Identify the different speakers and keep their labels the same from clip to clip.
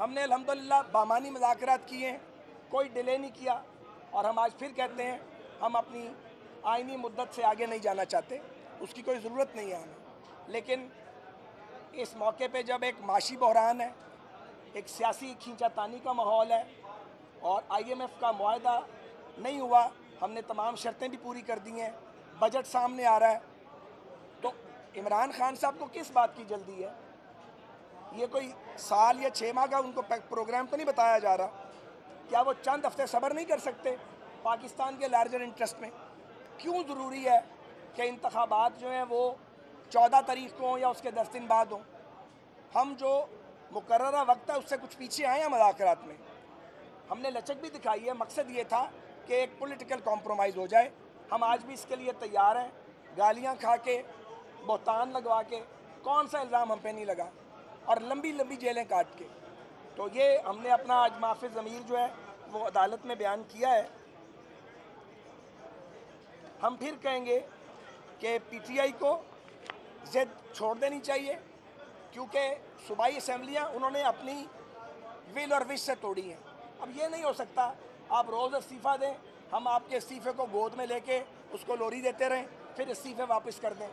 Speaker 1: हमने अल्हम्दुलिल्लाह बामानी मुज़ाकरात किए हैं, कोई डिले नहीं किया, और हम आज फिर कहते हैं हम अपनी आइनी मुद्दत से आगे नहीं जाना चाहते, उसकी कोई ज़रूरत नहीं है हमें। लेकिन इस मौके पे जब एक माशी बहरान है, एक सियासी खींचातानी का माहौल है और IMF का मुआहदा नहीं हुआ, हमने तमाम शर्तें भी पूरी कर दी हैं, बजट सामने आ रहा है, तो इमरान खान साहब को किस बात की जल्दी है? ये कोई साल या 6 माह का उनको प्रोग्राम तो नहीं बताया जा रहा? क्या वो चंद हफ्ते सब्र नहीं कर सकते पाकिस्तान के लार्जर इंटरेस्ट में? क्यों ज़रूरी है कि इंतखाबात जो हैं वो 14 तारीख को हों या उसके 10 दिन बाद हों? हम जो मुकर्ररा वक्त है उससे कुछ पीछे आए हैं मुज़ाकरात में। हमने लचक भी दिखाई है, मकसद ये था कि एक पॉलिटिकल कॉम्प्रोमाइज़ हो जाए। हम आज भी इसके लिए तैयार हैं, गालियाँ खा के, बहतान लगवा के, कौन सा इल्ज़ाम हम पे नहीं लगा, और लंबी लंबी जेलें काट के। तो ये हमने अपना आज माफ़ी ज़मीर जो है वो अदालत में बयान किया है। हम फिर कहेंगे कि PTI को ज़िद छोड़ देनी चाहिए, क्योंकि सूबाई असम्बलियाँ उन्होंने अपनी विल और विश से तोड़ी हैं। अब ये नहीं हो सकता आप रोज़ इस्तीफ़ा दें, हम आपके इस्तीफ़े को गोद में लेके उसको लोरी देते रहें, फिर इस्तीफ़े वापस कर दें।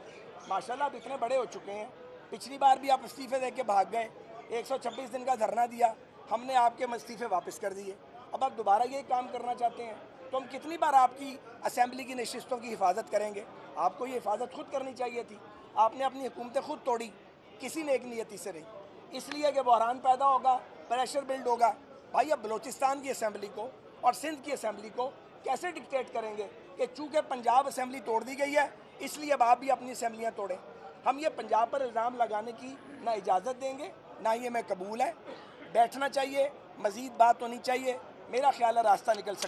Speaker 1: माशाल्लाह आप इतने बड़े हो चुके हैं, पिछली बार भी आप इस्तीफ़े दे के भाग गए, 126 दिन का धरना दिया, हमने आपके इस्तीफ़े वापस कर दिए। अब आप दोबारा यही काम करना चाहते हैं, तो हम कितनी बार आपकी असम्बली की नशिस्तों की हिफाजत करेंगे? आपको ये हिफाजत खुद करनी चाहिए थी। आपने अपनी हुकूमतें खुद तोड़ी, किसी नेक नियति से नहीं, इसलिए कि बहरान पैदा होगा, प्रेशर बिल्ड होगा। भाई अब बलूचिस्तान की असम्बली को और सिंध की असम्बली को कैसे डिक्टेट करेंगे कि चूँकि पंजाब असम्बली तोड़ दी गई है इसलिए अब आप भी अपनी असम्बलियाँ तोड़ें? हम ये पंजाब पर इल्ज़ाम लगाने की ना इजाज़त देंगे, ना ही हमें कबूल है। बैठना चाहिए, मज़ीद बात होनी चाहिए, मेरा ख्याल है रास्ता निकल सकता है।